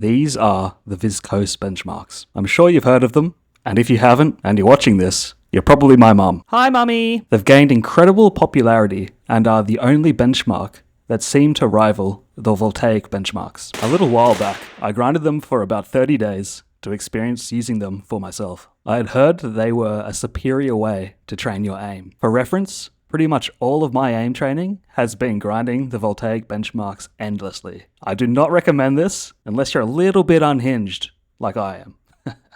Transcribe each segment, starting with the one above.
These are the Viscose benchmarks. I'm sure you've heard of them, and if you haven't, and you're watching this, you're probably my mum. Hi, mummy! They've gained incredible popularity and are the only benchmark that seem to rival the voltaic benchmarks. A little while back, I grinded them for about 30 days to experience using them for myself. I had heard that they were a superior way to train your aim. For reference, pretty much all of my aim training has been grinding the voltaic benchmarks endlessly. I do not recommend this unless you're a little bit unhinged, like I am.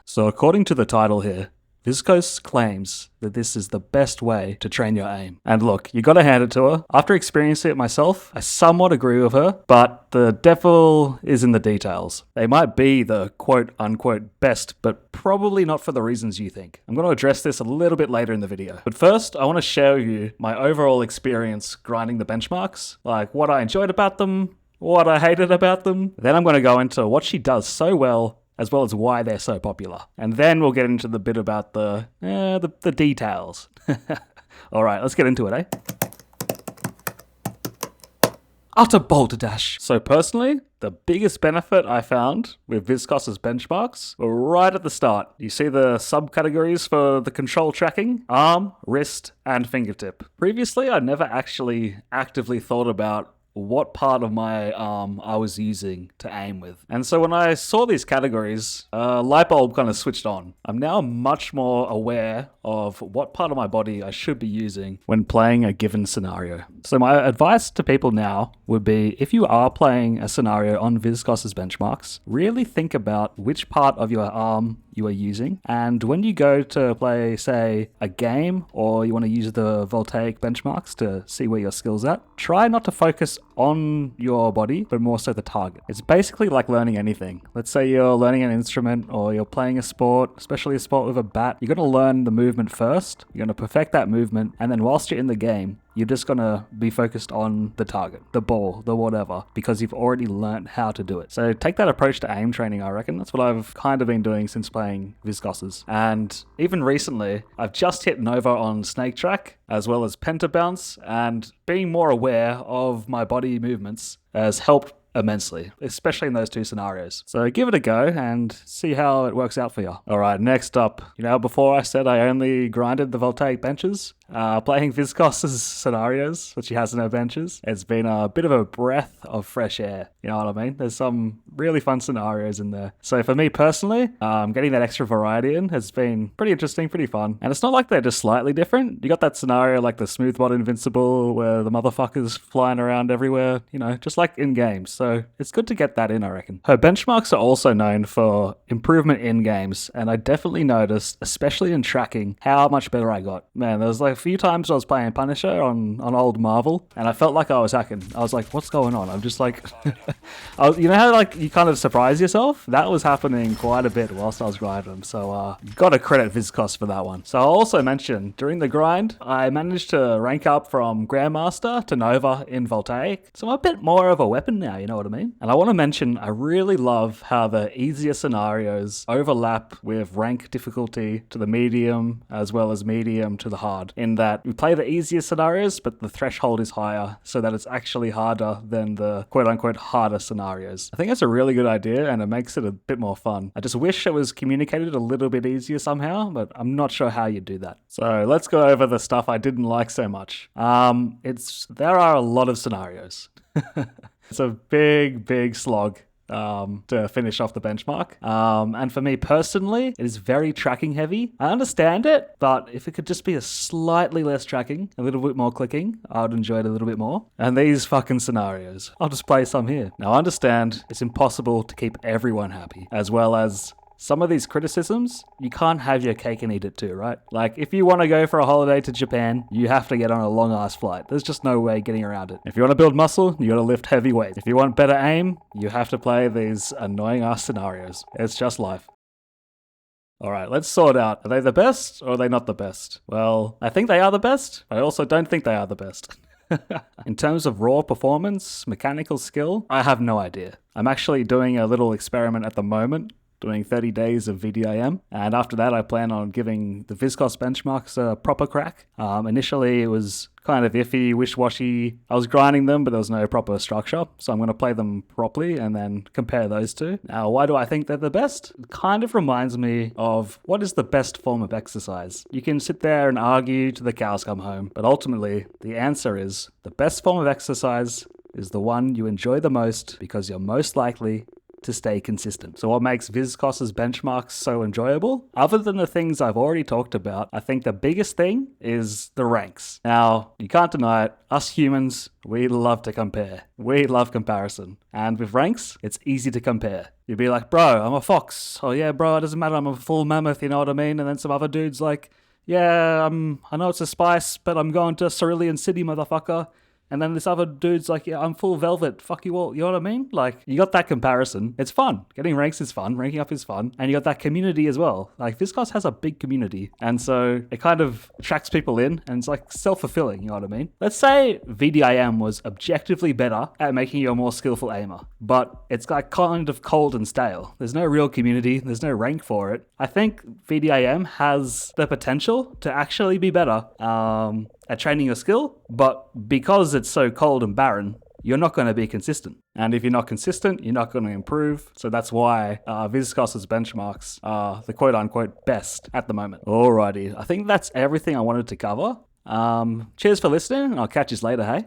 So according to the title here, Viscose claims that this is the best way to train your aim. And look, you gotta hand it to her. After experiencing it myself, I somewhat agree with her, but the devil is in the details. They might be the quote-unquote best, but probably not for the reasons you think. I'm gonna address this a little bit later in the video. But first, I wanna share with you my overall experience grinding the benchmarks, like what I enjoyed about them, what I hated about them. Then I'm gonna go into what she does so well, as well as why they're so popular. And then we'll get into the bit about the details. Alright, let's get into it, eh? Utter balderdash. So personally, the biggest benefit I found with Viscose's benchmarks were right at the start. You see the subcategories for the control tracking? Arm, wrist, and fingertip. Previously, I never actually actively thought about what part of my arm I was using to aim with. And so when I saw these categories, a light bulb kind of switched on. I'm now much more aware of what part of my body I should be using when playing a given scenario. So my advice to people now would be, if you are playing a scenario on Viscose's benchmarks, really think about which part of your arm you are using. And when you go to play, say, a game, or you want to use the voltaic benchmarks to see where your skill's at, try not to focus on your body, but more so the target. It's basically like learning anything. Let's say you're learning an instrument or you're playing a sport, especially a sport with a bat. You're going to learn the movement first. You're going to perfect that movement. And then whilst you're in the game, you're just going to be focused on the target, the ball, the whatever, because you've already learned how to do it. So take that approach to aim training, I reckon. That's what I've kind of been doing since playing Viscoses. And even recently, I've just hit Nova on Snake Track, as well as Pentabounce, and being more aware of my body movements has helped immensely, especially in those two scenarios. So give it a go and see how it works out for you. Alright, next up, before I said I only grinded the voltaic benches, playing Viscose's scenarios, which she has in her benches, it's been a bit of a breath of fresh air. You know what I mean? There's some really fun scenarios in there. So for me personally, getting that extra variety in has been pretty interesting, pretty fun. And it's not like they're just slightly different. You got that scenario like the Smoothbot Invincible, where the motherfucker's flying around everywhere, just like in games. So it's good to get that in, I reckon. Her benchmarks are also known for improvement in games, and I definitely noticed, especially in tracking, how much better I got. Man, there was like a few times I was playing Punisher on old Marvel, and I felt like I was hacking. I was like, what's going on? I'm just like, you know how like you kind of surprise yourself? That was happening quite a bit whilst I was grinding them. So gotta credit Viscose for that one. So I'll also mention, during the grind, I managed to rank up from Grandmaster to Nova in Voltaic. So I'm a bit more of a weapon now, you know what I mean? And I want to mention, I really love how the easier scenarios overlap with rank difficulty to the medium, as well as medium to the hard, in that we play the easier scenarios, but the threshold is higher, so that it's actually harder than the quote-unquote harder scenarios. I think that's a really good idea, and it makes it a bit more fun. I just wish it was communicated a little bit easier somehow, but I'm not sure how you do that. So let's go over the stuff I didn't like so much. There are a lot of scenarios. It's a big slog to finish off the benchmark. And for me personally, it is very tracking heavy. I understand it, but if it could just be a slightly less tracking, a little bit more clicking, I would enjoy it a little bit more. And these fucking scenarios, I'll just play some here. Now I understand it's impossible to keep everyone happy, as well as some of these criticisms, you can't have your cake and eat it too, right? Like, if you want to go for a holiday to Japan, you have to get on a long-ass flight. There's just no way getting around it. If you want to build muscle, you got to lift heavy weights. If you want better aim, you have to play these annoying-ass scenarios. It's just life. Alright, let's sort out. Are they the best, or are they not the best? Well, I think they are the best. I also don't think they are the best. In terms of raw performance, mechanical skill, I have no idea. I'm actually doing a little experiment at the moment doing 30 days of VDIM. And after that, I plan on giving the Viscose benchmarks a proper crack. Initially, it was kind of iffy, wish-washy. I was grinding them, but there was no proper structure. So I'm going to play them properly and then compare those two. Now, why do I think they're the best? It kind of reminds me of what is the best form of exercise. You can sit there and argue till the cows come home, but ultimately, the answer is the best form of exercise is the one you enjoy the most because you're most likely to stay consistent. So what makes Viscose's benchmarks so enjoyable? Other than the things I've already talked about, I think the biggest thing is the ranks. Now, you can't deny it, us humans, we love to compare. We love comparison. And with ranks, it's easy to compare. You'd be like, bro, I'm a fox. Oh yeah, bro, it doesn't matter, I'm a full mammoth, you know what I mean? And then some other dude's like, yeah, I know it's a spice, but I'm going to Cerulean City, motherfucker. And then this other dude's like, yeah, I'm full velvet. Fuck you all. You know what I mean? Like, you got that comparison. It's fun. Getting ranks is fun. Ranking up is fun. And you got that community as well. Like, Viscose has a big community. And so it kind of attracts people in and it's like self-fulfilling. You know what I mean? Let's say VDIM was objectively better at making you a more skillful aimer. But it's like kind of cold and stale. There's no real community. There's no rank for it. I think VDIM has the potential to actually be better at training your skill, but because it's so cold and barren, you're not going to be consistent. And if you're not consistent, you're not going to improve. So that's why Viscose's benchmarks are the quote-unquote best at the moment. Alrighty, I think that's everything I wanted to cover. Cheers for listening, and I'll catch you later, hey?